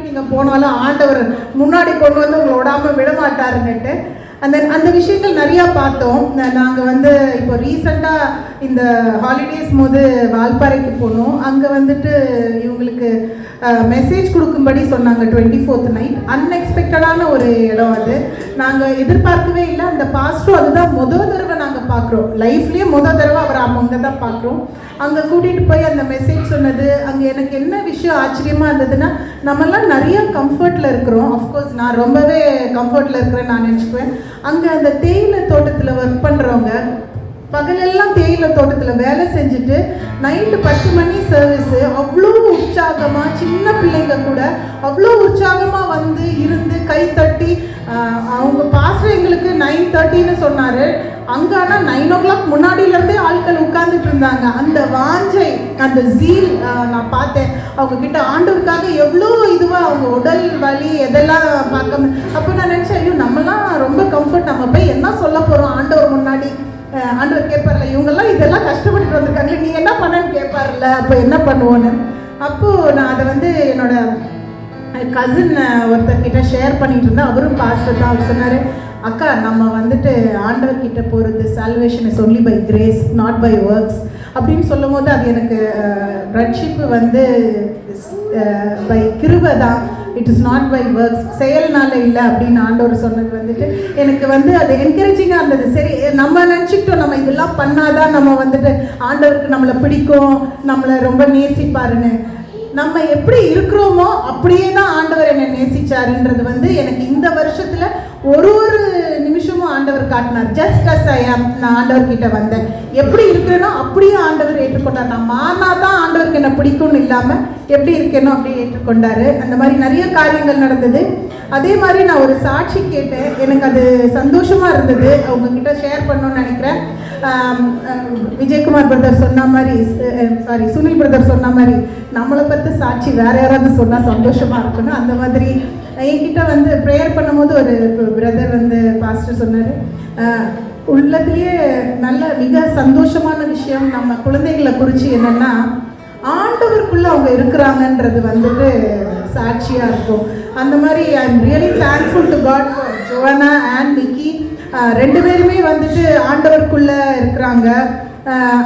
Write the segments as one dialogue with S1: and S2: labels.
S1: நீங்கள் போனாலும் ஆண்டவர் முன்னாடி கொண்டு வந்து உங்களை விடாமல் விடமாட்டாருன்னுட்டு அந்த விஷயங்கள் நிறையா பார்த்தோம். நாங்கள் வந்து இப்போ ரீசெண்டாக இந்த ஹாலிடேஸ் போது வால்பாறைக்கு போனோம். அங்கே வந்துட்டு இவங்களுக்கு மெசேஜ் கொடுக்கும்படி சொன்னாங்க 24th நைட். அன்எக்ஸ்பெக்டடான ஒரு இடம் அது. நாங்கள் எதிர்பார்க்கவே இல்லை. அந்த பாஸ்டரும் அதுதான் முதல் தடவை நாங்கள் பார்க்குறோம். லைஃப்லேயே முதல் தடவை அவர் அங்கே தான் பார்க்குறோம். அங்கே கூட்டிகிட்டு போய் அந்த மெசேஜ் சொன்னது, அங்கே எனக்கு என்ன விஷயம் ஆச்சரியமாக இருந்ததுன்னா, நம்மெல்லாம் நிறைய கம்ஃபர்ட்டில் இருக்கிறோம். அஃப்கோர்ஸ் நான் ரொம்பவே கம்ஃபர்ட்டில் இருக்கிறேன்னு நான் நினச்சிக்குவேன். அங்கே அந்த தேயிலை தோட்டத்தில் ஒர்க் பண்ணுறவங்க பகலெல்லாம் தேயிலை தோட்டத்தில் வேலை செஞ்சுட்டு நைட்டு 10 மணி சர்வீஸு அவ்வளோ உற்சாகமாக, சின்ன பிள்ளைங்க கூட அவ்வளோ உற்சாகமாக வந்து இருந்து கை தட்டி, அவங்க பாஸ்டர் எங்களுக்கு 9:30ன்னு சொன்னார். அங்கே ஆனால் 9 o'clock முன்னாடியிலேருந்தே ஆட்கள் உட்கார்ந்துட்டு இருந்தாங்க. அந்த வாஞ்சை, அந்த ஜீல் நான் பார்த்தேன். அவங்கக்கிட்ட ஆண்டவருக்காக எவ்வளோ இதுவாக அவங்க உடல் வலி எதெல்லாம் பார்க்க. அப்போ நான் நினச்சேன், ஐயோ நம்மலாம் ரொம்ப கம்ஃபர்ட், நம்ம போய் என்ன சொல்ல போகிறோம் ஆண்டவர் முன்னாடி. ஆண்டவர் கேட்பார்ல, இவங்கெல்லாம் இதெல்லாம் கஷ்டப்பட்டு வந்திருக்காங்களே, நீ என்ன பண்ணன்னு கேட்பார்ல, அப்போ என்ன பண்ணுவோன்னு. அப்போது நான் அதை வந்து என்னோட கசின் ஒருத்தர்கிட்ட ஷேர் பண்ணிட்டு இருந்தேன். அவரும் பாஸ்டர் தான். அவர் சொன்னார், அக்கா நம்ம வந்துட்டு ஆண்டவர்கிட்ட போகிறது salvation is only by grace not by works அப்படின்னு சொல்லும் போது அது எனக்கு ரட்சிப்பு வந்து பை கிருபை தான், it is not by works, செயல்னால இல்லை அப்படின்னு ஆண்டவர் சொன்னது வந்துட்டு எனக்கு வந்து அது என்கரேஜிங்காக இருந்தது. சரி, நம்ம நினச்சிக்கிட்டோம் நம்ம இதெல்லாம் பண்ணாதான் நம்ம வந்துட்டு ஆண்டவருக்கு நம்மளை பிடிக்கும், நம்மளை ரொம்ப நேசிப்பாருன்னு. நம்ம எப்படி இருக்கிறோமோ அப்படியே தான் ஆண்டவர் என்னை நேசிச்சாருன்றது வந்து எனக்கு இந்த வருஷத்தில் ஒரு நிமிஷமும் ஆண்டவர் காட்டினார். ஜஸ்ட் அஸ் ஐ ஆம். நான் ஆண்டவர்கிட்ட வந்தேன், எப்படி இருக்கிறேனோ அப்படியே ஆண்டவர் ஏற்றுக்கொண்டார். நான் மாறினா தான் ஆண்டவருக்கு என்ன பிடிக்கும்னு இல்லாமல் எப்படி இருக்கேனோ அப்படியே ஏற்றுக்கொண்டாரு. அந்த மாதிரி நிறைய காரியங்கள் நடந்தது. அதே மாதிரி நான் ஒரு சாட்சி கேட்டேன், எனக்கு அது சந்தோஷமாக இருந்தது. அவங்கக்கிட்ட ஷேர் பண்ணணும்னு நினைக்கிறேன். விஜயகுமார் பிரதர் சொன்ன மாதிரி, சுனில் பிரதர் சொன்ன மாதிரி நம்மளை பற்றி சாட்சி வேற யாராவது சொன்னால் சந்தோஷமாக இருக்கணும். அந்த மாதிரி என்கிட்ட வந்து ப்ரேயர் பண்ணும்போது ஒரு பிரதர் வந்து பாஸ்டர் சொன்னார், உள்ளதுலேயே நல்ல மிக சந்தோஷமான விஷயம் நம்ம குழந்தைகளை குறித்து என்னென்னா, ஆண்டவருக்குள்ளே அவங்க இருக்கிறாங்கன்றது வந்துட்டு சாட்சியாக இருக்கும். அந்த மாதிரி I am really thankful to God for Joanna and Nikki. 2 பேருமே வந்துட்டு ஆண்டவருக்குள்ளே இருக்கிறாங்க.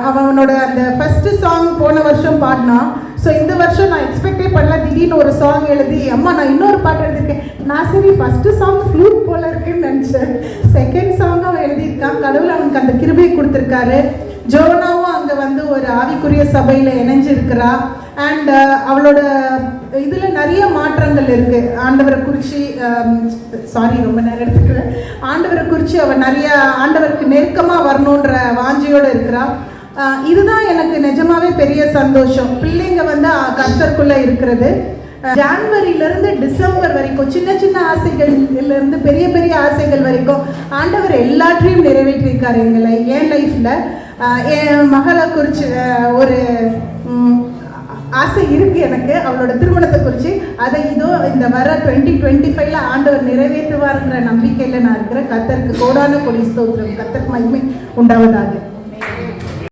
S1: அவனோட அந்த ஃபஸ்ட்டு சாங் போன வருஷம் பாடினான். ஸோ இந்த வருஷம் நான் எக்ஸ்பெக்டே பண்ணல. திடீர்னு ஒரு சாங் எழுதி, அம்மா நான் இன்னொரு பாட்டு எழுதியிருக்கேன். நான் சரி ஃபஸ்ட்டு சாங் ஃப்ளூட் போல இருக்குன்னு நினச்சேன். செகண்ட் சாங் அவன் எழுதியிருக்கான். கடவுள் அவனுக்கு அந்த கிருபையை கொடுத்துருக்காரு. ஜோனாவும் அங்கே வந்து ஒரு ஆவிக்குரிய சபையில் இணைஞ்சிருக்கிறா. அண்ட் அவளோட இதில் நிறைய மாற்றங்கள் இருக்குது. ஆண்டவரை குறித்து ரொம்ப நேரம் எடுத்துக்கிறேன். ஆண்டவரை குறித்து அவள் நிறைய ஆண்டவருக்கு நெருக்கமாக வரணுன்ற வாஞ்சியோடு இருக்கிறா. இதுதான் எனக்கு நிஜமாவே பெரிய சந்தோஷம். பிள்ளைங்க வந்து கர்த்தருக்குள்ளே இருக்கிறது. ஜான்வரியிலேருந்து டிசம்பர் வரைக்கும் சின்ன சின்ன ஆசைகள்லேருந்து பெரிய பெரிய ஆசைகள் வரைக்கும் ஆண்டவர் எல்லாற்றையும் நிறைவேற்றியிருக்காரு எங்களை. என் லைஃப்பில் என் மகளை குறித்து ஒரு ஆசை இருக்குது எனக்கு, அவளோட திருமணத்தை குறித்து. அதை இதோ இந்த வர 2025 ஆண்டவர் நிறைவேற்றுவாருங்கிற நம்பிக்கையில் நான் இருக்கிறேன். கர்த்தருக்கு கோடான கொடி ஸ்தோத்திரம். கர்த்தருக்கு மகிமை உண்டாவதாக.